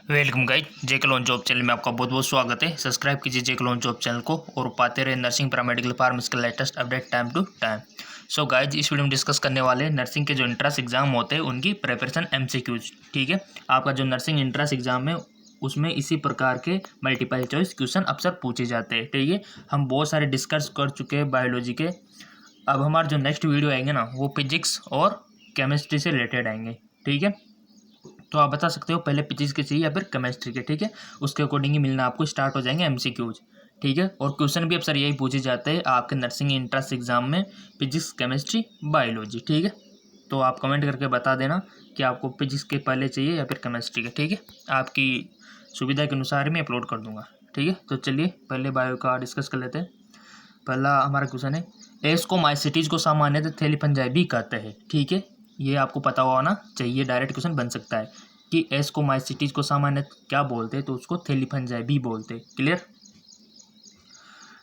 Welcome guys, जेके lawn job channel में आपका बहुत बहुत स्वागत है। सब्सक्राइब कीजिए जेके लॉन जॉब चैनल को और पाते रहे नर्सिंग पैरामेडिकल फार्मेसी का latest update time to time. So guys, इस वीडियो में डिस्कस करने वाले नर्सिंग के जो इंट्रेंस एग्जाम होते हैं उनकी प्रिपरेशन एमसीक्यूज। ठीक है, आपका जो नर्सिंग इंट्रेंस एग्जाम है उसमें इसी प्रकार के मल्टीपल चॉइस क्वेश्चन अक्सर पूछे जाते हैं। ठीक है, हम बहुत सारे डिस्कस कर चुके हैं बायोलॉजी के। अब हमारे जो नेक्स्ट वीडियो आएंगे ना, वो फिजिक्स और केमिस्ट्री से रिलेटेड आएंगे। ठीक है, तो आप बता सकते हो पहले फिजिक्स के चाहिए या फिर केमिस्ट्री के। ठीक है, उसके अकॉर्डिंग ही मिलना आपको स्टार्ट हो जाएंगे एमसीक्यूज। ठीक है, और क्वेश्चन भी अक्सर यही पूछे जाते हैं आपके नर्सिंग इंट्रेंस एग्जाम में, फिजिक्स केमिस्ट्री बायोलॉजी। ठीक है, तो आप कमेंट करके बता देना कि आपको फिजिक्स के पहले चाहिए या फिर केमिस्ट्री के। ठीक है, आपकी सुविधा के अनुसार मैं अपलोड कर दूंगा। ठीक है, तो चलिए पहले बायो का डिस्कस कर लेते हैं। पहला हमारा क्वेश्चन है, एस्कोमाइसिटीज को सामान्यतः थैलीपंजाइबी कहते हैं। ठीक है, ये आपको पता होना चाहिए, डायरेक्ट क्वेश्चन बन सकता है कि एस्कोमाइसिटीज को सामान्यतः क्या बोलते हैं, तो उसको थैलीपंजाइबी बोलते हैं। क्लियर।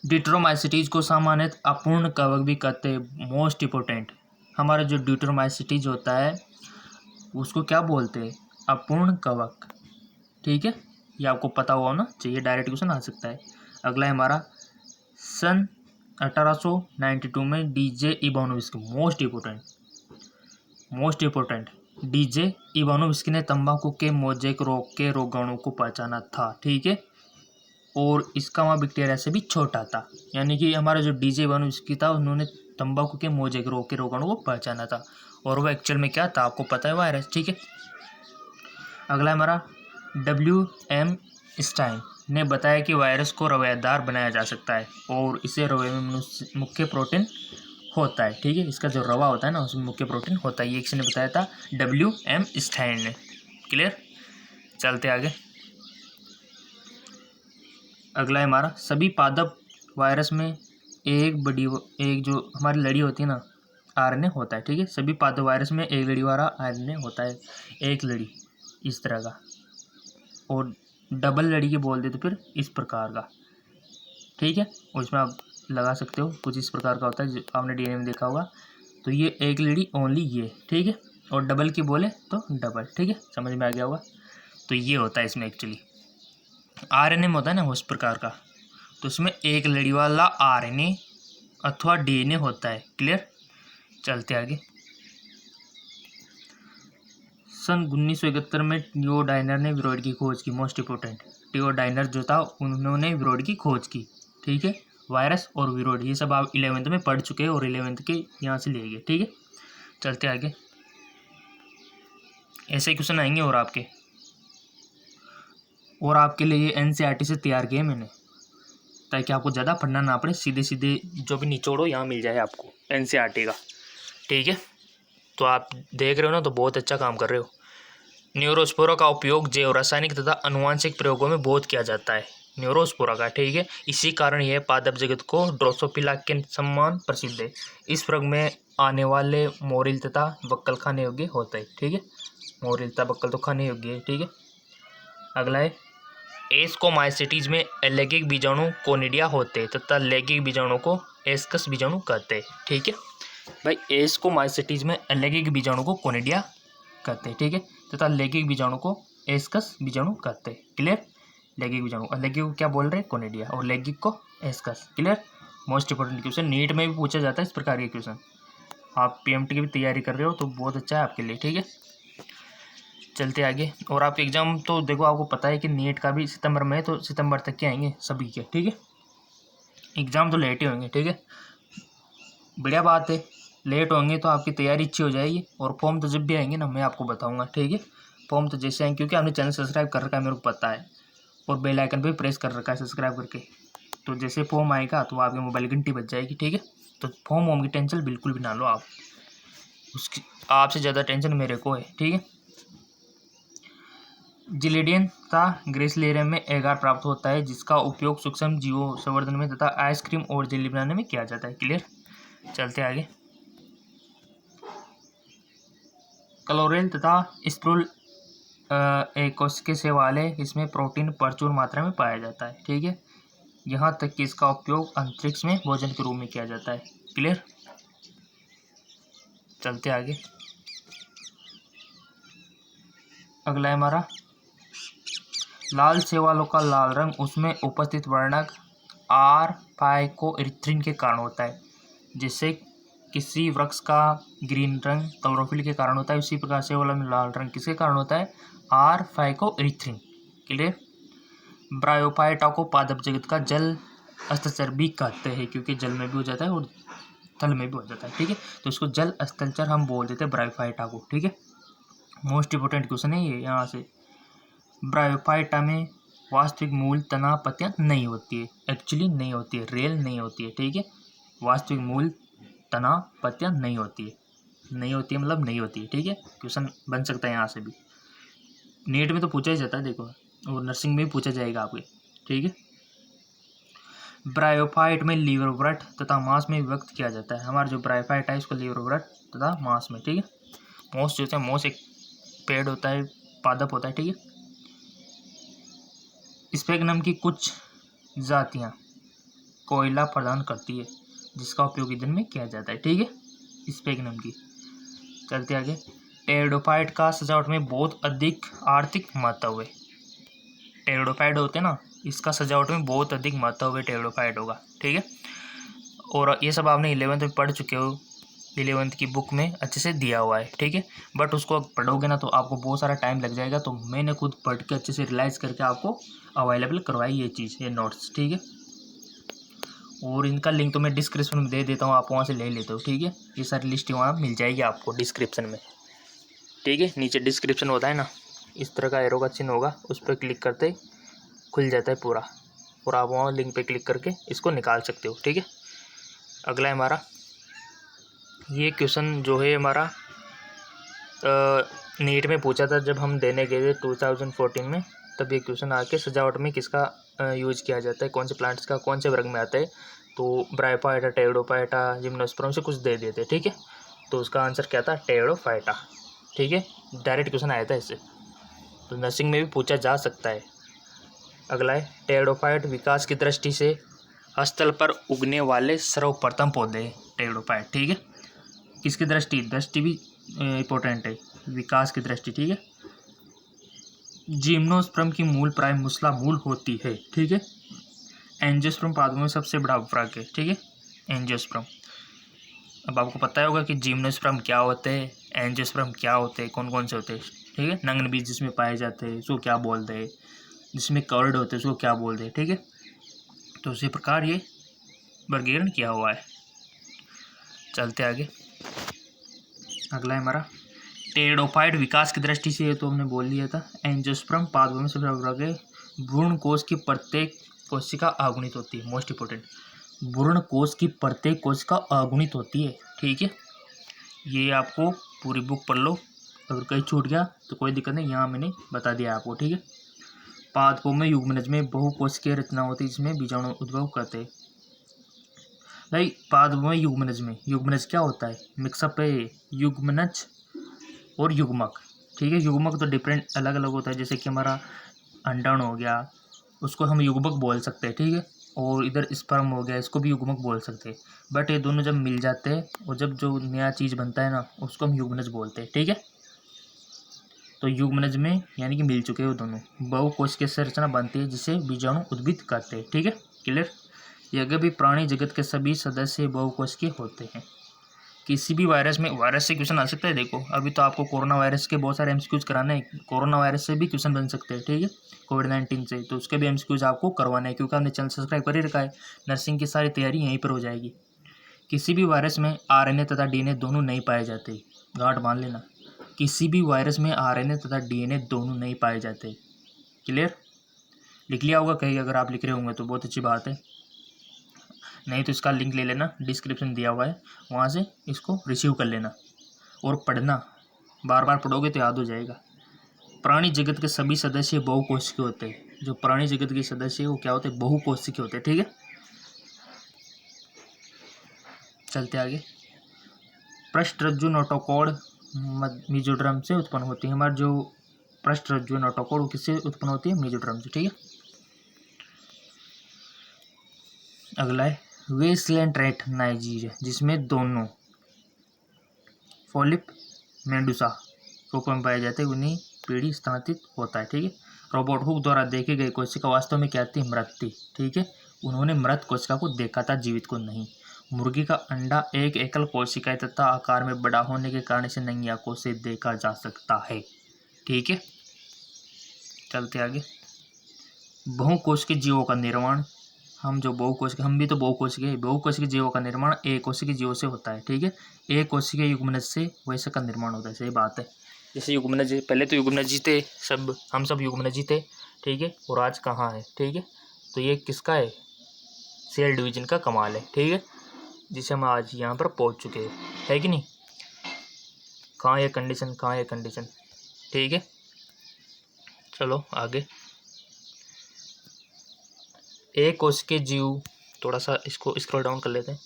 ड्यूटेरोमाइसिटीज को सामान्यतः अपूर्ण कवक भी कहते हैं। मोस्ट इंपोर्टेंट, हमारा जो ड्यूटेरोमाइसिटीज होता है उसको क्या बोलते हैं? अपूर्ण कवक। ठीक है, ये आपको पता होना चाहिए, डायरेक्ट क्वेश्चन आ सकता है। अगला है हमारा, सन 1892 में DJ Ivanovsky, most important DJ Ivanovsky ने तंबाकू के मोज़ेक रोग के रोगाणु को पहचाना था। ठीक है, और इसका वहाँ बैक्टीरिया से भी छोटा था, यानी कि हमारा जो डीजे इवानोव्स्की था उन्होंने तंबाकू के मोज़ेक रोग के रोगाणु को पहचाना था, और वो एक्चुअल में क्या था आपको पता है, वायरस। ठीक है, अगला हमारा, WM स्टाइन ने बताया कि वायरस को रवेदार बनाया जा सकता है और इसे रवे में मुख्य प्रोटीन होता है। ठीक है, इसका जो रवा होता है ना उसमें मुख्य प्रोटीन होता है, ये किसने बताया था? WM स्टाइन ने। क्लियर, चलते आगे। अगला है हमारा, सभी पादप वायरस में एक जो हमारी लड़ी होती है ना, RNA होता है। ठीक है, सभी पादप वायरस में एक लड़ी वाला RNA होता है, एक लड़ी इस तरह का, और डबल लड़ी के बोल दे तो फिर इस प्रकार का। ठीक है, और इसमें आप लगा सकते हो कुछ इस प्रकार का होता है, जो आपने DNA में देखा होगा। तो ये एक लड़ी ओनली ये। ठीक है, और डबल की बोले तो डबल। ठीक है, समझ में आ गया होगा। तो ये होता है इसमें एक्चुअली RNA में होता है ना उस प्रकार का, तो इसमें एक लड़ी वाला RNA अथवा DNA होता है। क्लियर, चलते आगे। सन 1971 में टियोडाइनर ने विरोड की खोज की। मोस्ट इंपोर्टेंट, टियोडाइनर जो था उन्होंने विरोड की खोज की। ठीक है, वायरस और विरोड ये सब आप 11th में पढ़ चुके हैं और 11th के यहाँ से लिए गए। ठीक है, चलते आगे। ऐसे क्वेश्चन आएंगे और आपके लिए ये NCERT से तैयार किए मैंने, ताकि आपको ज़्यादा पढ़ना ना पड़े, सीधे सीधे जो भी निचोड़ो यहाँ मिल जाए आपको NCERT का। ठीक है, तो आप देख रहे हो ना, तो बहुत अच्छा काम कर रहे हो। न्यूरोस्पोरा का उपयोग जैव रासायनिक तथा आनुवंशिक प्रयोगों में बहुत किया जाता है। न्यूरोस्पोरा का, ठीक है, इसी कारण यह पादप जगत को ड्रोसोफिला के सम्मान प्रसिद्ध है। इस वर्ग में आने वाले मोरिल तथा बक्कल खाने योग्य होते हैं। ठीक है, मोरिल तथा बक्कल तो खाने योग्य है। ठीक है, अगला है, एस्कोमाइसिटीज में एलैगिक बीजाणु कोनिडिया होते हैं तथा लैगिक बीजाणु को एस्कस बीजाणु कहते हैं। ठीक है भाई, एस्कोमाइसिटीज में एलैगिक बीजाणु को कोनिडिया कहते हैं। ठीक है, तथा लैगिक बीजाणु को एस्कस बीजाणु कहते हैं। क्लियर, लैगिक बीजाणु, लैगिक को क्या बोल रहे हैं? कोनिडिया, और लैगिक को ascus. Clear, most important question, NEET में भी पूछा जाता है इस प्रकार के क्वेश्चन। आप PMT की भी तैयारी कर रहे हो तो बहुत अच्छा है आपके लिए। ठीक है, चलते आगे। और आपके एग्जाम तो देखो, आपको पता है कि नीट का भी सितंबर में है, तो सितंबर तक के आएंगे सभी के। ठीक है, एग्जाम तो लेट ही होंगे। ठीक है, बढ़िया बात है, लेट होंगे तो आपकी तैयारी अच्छी हो जाएगी। और फॉर्म तो जब भी आएंगे ना मैं आपको बताऊंगा। ठीक है, फॉर्म तो जैसे आएंगे, क्योंकि आपने चैनल सब्सक्राइब कर रखा है मेरे को पता है, और बेल आइकन पे प्रेस कर रखा है सब्सक्राइब करके, तो जैसे फॉर्म आएगा तो आपके मोबाइल घंटी बज जाएगी। ठीक है, तो फॉर्म वॉर्म की टेंशन बिल्कुल भी ना लो आप, उसकी आपसे ज़्यादा टेंशन मेरे को है। ठीक है, जिलेडियन तथा ग्रेसलेरियम में एगार प्राप्त होता है, जिसका उपयोग सूक्ष्म जीवों संवर्धन में तथा आइसक्रीम और जेली बनाने में किया जाता है। क्लियर, चलते आगे। क्लोरेल तथा स्प्रूल एक कोशिकीय शैवाल है, इसमें प्रोटीन प्रचुर मात्रा में पाया जाता है। ठीक है, यहाँ तक कि इसका उपयोग अंतरिक्ष में भोजन के रूप में किया जाता है। क्लियर, चलते आगे। अगला है हमारा, लाल शैवालों का लाल रंग उसमें उपस्थित वर्णक आर फाइकोएरिथ्रिन के कारण होता है। जिससे किसी वृक्ष का ग्रीन रंग क्लोरोफिल के कारण होता है, उसी प्रकार शैवालों में लाल रंग किसके कारण होता है? Are phycoerythrin. क्लियर। ब्रायोफाइटा को पादप जगत का जल स्थलचर भी कहते हैं, क्योंकि जल में भी हो जाता है और थल में भी हो जाता है। ठीक है, तो इसको जल स्थलचर हम बोल देते हैं ब्रायोफाइटा को। ठीक है, मोस्ट इंपोर्टेंट क्वेश्चन है ये यहाँ से। ब्रायोफाइटा में वास्तविक मूल तना पत्तियां नहीं होती है, एक्चुअली नहीं होती है, रियल नहीं होती है। ठीक है, वास्तविक मूल तना पत्तियां नहीं होती है, नहीं होती है मतलब नहीं होती है। ठीक है, क्वेश्चन बन सकता है यहाँ से भी, नीट में तो पूछा ही जाता है देखो, और नर्सिंग में भी पूछा जाएगा आपके। ठीक है, ब्रायोफाइट में लीवर व्रट तथा मांस में व्यक्त किया जाता है। हमारा जो ब्रायोफाइट है इसको लीवर व्रट तथा मांस में। ठीक है, मोस जो है, मोस एक पेड़ होता है, पादप होता है। ठीक है, स्पेगनम की कुछ जातियां कोयला प्रदान करती है, जिसका उपयोग ईंधन में किया जाता है। ठीक है, स्पेगनम की। चलते आगे। टेरिडोफाइट का सजावट में बहुत अधिक आर्थिक महत्व है। टेरिडोफाइट होते हैं ना, इसका सजावट में बहुत अधिक महत्व है टेरिडोफाइट होगा। ठीक है, और ये सब आपने 11th में पढ़ चुके हो, 11th की बुक में अच्छे से दिया हुआ है। ठीक है, बट उसको पढ़ोगे ना तो आपको बहुत सारा टाइम लग जाएगा, तो मैंने खुद पढ़ के अच्छे से रियलाइज़ करके आपको अवेलेबल करवाई ये चीज़, ये नोट्स। ठीक है, और इनका लिंक तो मैं डिस्क्रिप्शन में दे देता हूँ, आप वहाँ से ले लेते हो। ठीक है, ये सारी लिस्ट वहाँ मिल जाएगी आपको डिस्क्रिप्शन में। ठीक है, नीचे डिस्क्रिप्शन होता है ना, इस तरह का एरो का चिन्ह होगा, उस पर क्लिक करते ही खुल जाता है पूरा, और आप वहाँ लिंक पे क्लिक करके इसको निकाल सकते हो। ठीक है, अगला है हमारा ये क्वेश्चन जो है हमारा नीट में पूछा था जब हम देने गए थे 2014 में, तब ये क्वेश्चन आके सजावट में किसका यूज किया जाता है, कौन से प्लांट्स का कौन से वर्ग में आता है, तो ब्रायोफाइटा, टेरिडोफाइटा, जिम्नोस्पर्म से कुछ दे देते। ठीक है, तो उसका आंसर क्या था? टेरिडोफाइटा। ठीक है, डायरेक्ट क्वेश्चन आया था इससे, तो नर्सिंग में भी पूछा जा सकता है। अगला है टेरिडोफाइट विकास की दृष्टि से स्थल पर उगने वाले सर्वप्रथम पौधे हैं टेरिडोफाइट। ठीक है, किसकी दृष्टि भी इम्पोर्टेंट है, विकास की दृष्टि। ठीक है, जिम्नोस्पर्म की मूल प्राय मूसला मूल होती है। ठीक है, एंजियोस्पर्म पादपों में सबसे बड़ा वर्ग है। ठीक है, एंजियोस्पर्म। अब आपको पता होगा कि जिम्नोस्पर्म क्या होते हैं, एंजियोस्पर्म क्या होते हैं, कौन कौन से होते हैं। ठीक है, नग्न बीज जिसमें पाए जाते हैं उसको क्या बोलते हैं, जिसमें कर्ड होते हैं उसको क्या बोलते हैं। ठीक है, तो उसी प्रकार ये वर्गीकरण किया हुआ है। चलते आगे। अगला है हमारा टेरिडोफाइट विकास की दृष्टि से, ये तो हमने बोल लिया था। एंजियोस्पर्म पादपों में सबसे बड़ा वर्ग है। भ्रूण कोश की प्रत्येक कोशिका अगुणित होती है, मोस्ट इंपोर्टेंट, भ्रूण कोश की प्रत्येक कोशिका अगुणित होती है। ठीक है, ये आपको पूरी बुक पढ़ लो, अगर कहीं छूट गया तो कोई दिक्कत नहीं, यहाँ मैंने बता दिया आपको। ठीक है, पादपों में युग्मनज में बहुकोशिकीय रचना होती है, जिसमें बीजाणु उद्भव करते हैं। भाई पादपों में युग्मनज क्या होता है? मिक्सअप है युग्मनज और युग्मक। ठीक है, युग्मक तो डिफरेंट अलग अलग होता है, जैसे कि हमारा अंडाणु हो गया, उसको हम युग्मक बोल सकते हैं। ठीक है, और इधर स्पर्म हो गया, इसको भी युग्मक बोल सकते हैं। बट ये दोनों जब मिल जाते हैं और जब जो नया चीज़ बनता है ना, उसको हम युग्मनज बोलते हैं। ठीक है, तो युग्मनज में यानी कि मिल चुके हैं वो दोनों, बहुकोशिकीय संरचना बनती है जिसे बीजाणु उद्भिद करते हैं। ठीक है, क्लियर। यह भी प्राणी जगत के सभी सदस्य बहुकोशिकीय होते हैं। किसी भी वायरस में, वायरस से क्वेश्चन आ सकता है। देखो अभी तो आपको कोरोना वायरस के बहुत सारे एमसीक्यूज कराने हैं, कोरोना वायरस से भी क्वेश्चन बन सकते हैं। ठीक है, कोविड-19 से, तो उसके भी एमसीक्यूज आपको करवाने हैं, क्योंकि हमने चैनल सब्सक्राइब कर ही रखा है। नर्सिंग की सारी तैयारी यहीं पर हो जाएगी। किसी भी वायरस में आरएनए तथा डीएनए दोनों नहीं पाए जाते, गांठ बांध लेना। किसी भी वायरस में आरएनए तथा डीएनए दोनों नहीं पाए जाते। क्लियर, लिख लिया होगा कहीं, अगर आप लिख रहे होंगे तो बहुत अच्छी बात है, नहीं तो इसका लिंक ले लेना, डिस्क्रिप्शन दिया हुआ है, वहाँ से इसको रिसीव कर लेना और पढ़ना, बार बार पढ़ोगे तो याद हो जाएगा। प्राणी जगत के सभी सदस्य बहुकोशिकीय होते हैं। जो प्राणी जगत के सदस्य है वो क्या होते हैं? बहुकोशिकीय होते हैं। ठीक है, चलते आगे। पृष्ठरज्जु नोटोकॉड मेसोडर्म से उत्पन्न होती है। हमारे जो पृष्ठरज्जु नोटोकॉड वो किससे उत्पन्न होती है? मेसोडर्म से। ठीक है, अगला है वेस्टलैंड रैट नाइजीरिया, जिसमें दोनों फोलिप मेडुसा रूप में पाए जाते हैं, उन्हीं पीढ़ी स्थानांतरित होता है। ठीक है, रॉबर्ट हुक द्वारा देखी गई कोशिका वास्तव में क्या थी? मृत थी। ठीक है, उन्होंने मृत कोशिका को देखा था, जीवित को नहीं। मुर्गी का अंडा एक एकल कोशिका तथा आकार में बड़ा होने के कारण इसे नंगी आंखों से देखा जा सकता है। ठीक है, चलते आगे। बहुकोशिकीय जीवों का निर्माण। हम भी तो बहुकोशिकीय जीवों का निर्माण एक कोशिकीय जीवों से होता है। ठीक है, एक कोशिकीय युग्मनज से वैसे का निर्माण होता है। सही बात है। जैसे युग्मनज, पहले तो युग्मनज थे, हम सब युग्मनज थे। ठीक है, और आज कहाँ है? ठीक है, तो ये किसका है? सेल डिवीजन का कमाल है। ठीक है, जिसे हम आज यहाँ पर पहुँच चुके हैं, है कि नहीं? कहाँ ये कंडीशन? ठीक है, चलो आगे। एक कोशिकीय जीव, थोड़ा सा इसको स्क्रॉल डाउन कर लेते हैं।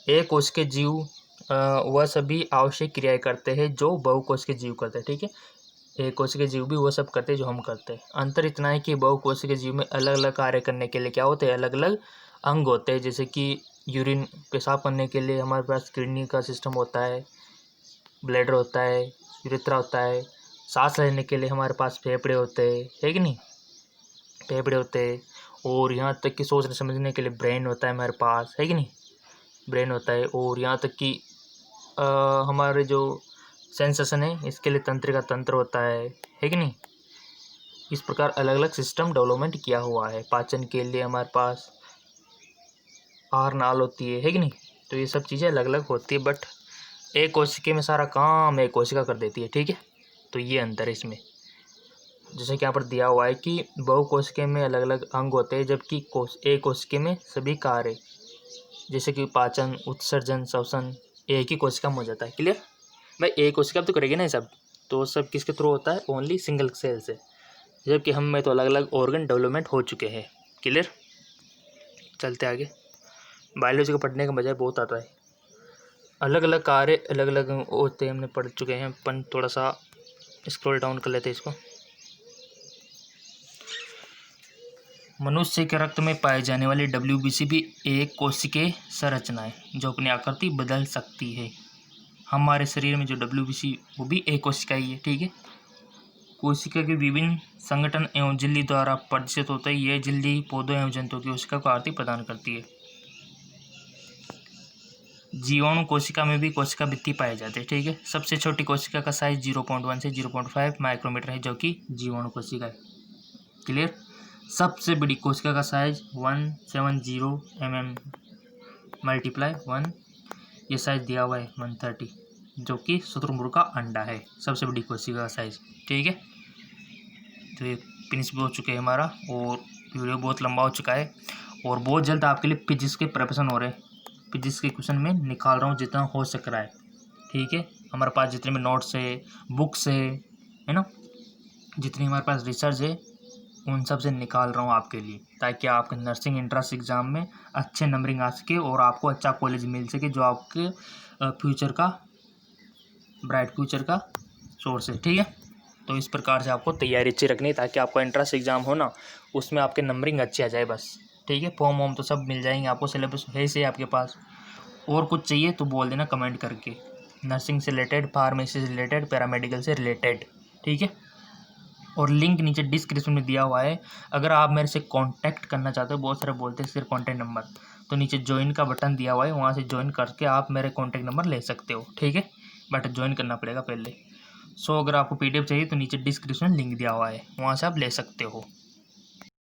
एक कोशिकीय जीव वह सभी आवश्यक क्रियाएं करते हैं जो बहुकोशिकीय जीव करते हैं। ठीक है, एक कोशिकीय जीव भी वो सब करते हैं जो हम करते हैं। अंतर इतना है कि बहुकोशिकीय जीव में अलग अलग कार्य करने के लिए क्या होते हैं? अलग अलग अंग होते हैं। जैसे कि यूरिन पेशाब करने के लिए हमारे पास किडनी का सिस्टम होता है, ब्लैडर होता है, यूरेथ्रा होता है। सांस लेने के लिए हमारे पास फेफड़े होते हैं, है कि नहीं? फेफड़े होते हैं। और यहाँ तक कि सोचने समझने के लिए ब्रेन होता है हमारे पास, है कि नहीं? ब्रेन होता है। और यहाँ तक कि हमारे जो सेंसेशन है इसके लिए तंत्रिका तंत्र होता है कि नहीं? इस प्रकार अलग अलग सिस्टम डेवलपमेंट किया हुआ है। पाचन के लिए हमारे पास आहार नाल होती है कि नहीं? तो ये सब चीज़ें अलग अलग होती है, बट एक कोशिका में सारा काम एक कोशिका कर देती है। ठीक है, तो ये अंतर है इसमें। जैसे कि यहाँ पर दिया हुआ है कि बहुकोशिका में अलग अलग अंग होते हैं, जबकि एक कोशिका में सभी कार्य, जैसे कि पाचन, उत्सर्जन, श्वसन एक ही कोशिका में हो जाता है। क्लियर भाई? एक कोशिका तो करेगी ना ये सब, तो सब किसके थ्रू होता है? ओनली सिंगल सेल से। जबकि हम में तो अलग अलग ऑर्गन डेवलपमेंट हो चुके हैं। क्लियर, चलते आगे। बायोलॉजी को पढ़ने का मजा बहुत आता है। अलग अलग कार्य अलग अलग होते हैं, हमने पढ़ चुके हैं। अपन थोड़ा सा स्क्रॉल डाउन कर लेते हैं इसको। मनुष्य के रक्त में पाए जाने वाली WBC भी एक कोशिकीय संरचना है जो अपनी आकृति बदल सकती है। हमारे शरीर में जो WBC वो भी एक कोशिका ही है। ठीक है, कोशिका के विभिन्न संगठन एवं झिल्ली द्वारा प्रदर्शित होता है। यह झिल्ली पौधों एवं जंतुओं की कोशिका को आकृति प्रदान करती है। जीवाणु कोशिका में भी कोशिका भित्ति पाए जाते हैं। ठीक है, सबसे छोटी कोशिका का साइज 0.1 से 0.5 माइक्रोमीटर है, जो कि जीवाणु कोशिका है। क्लियर, सबसे बड़ी कोशिका का साइज 170 mm × 1, ये साइज दिया हुआ है 130, जो कि शुतुरमुर्ग का अंडा है। सबसे बड़ी कोशिका का साइज। ठीक है, तो ये फिनिश भी हो चुके हैं हमारा, और वीडियो बहुत लंबा हो चुका है, और बहुत जल्द आपके लिए फिजिक्स के प्रिपरेशन हो रहे हैं। फिजिक्स के क्वेश्चन में निकाल रहा हूँ जितना हो सक रहा है। ठीक है, हमारे पास जितने भी नोट्स है, बुक्स है ना, जितनी हमारे पास रिसर्च है, उन सब से निकाल रहा हूँ आपके लिए, ताकि आपके नर्सिंग एंट्रेंस एग्ज़ाम में अच्छे नंबरिंग आ सके और आपको अच्छा कॉलेज मिल सके जो आपके फ्यूचर का, ब्राइट फ्यूचर का सोर्स है। ठीक है, तो इस प्रकार से आपको तैयारी अच्छी रखनी है, ताकि आपका एंट्रेंस एग्ज़ाम हो ना, उसमें आपके नंबरिंग अच्छी आ जाए बस। ठीक है, फॉर्म वॉर्म तो सब मिल जाएंगे आपको, सिलेबस है से आपके पास। और कुछ चाहिए तो बोल देना कमेंट करके, नर्सिंग से रिलेटेड, फार्मेसी से रिलेटेड, पैरामेडिकल से रिलेटेड। ठीक है, और लिंक नीचे डिस्क्रिप्शन में दिया हुआ है। अगर आप मेरे से कांटेक्ट करना चाहते हो, बहुत सारे बोलते हैं सिर्फ कॉन्टैक्ट नंबर, तो नीचे ज्वाइन का बटन दिया हुआ है, वहाँ से ज्वाइन करके आप मेरे कॉन्टैक्ट नंबर ले सकते हो। ठीक है, बट ज्वाइन करना पड़ेगा पहले। अगर आपको PDF चाहिए तो नीचे डिस्क्रिप्शन लिंक दिया हुआ है, वहाँ से आप ले सकते हो।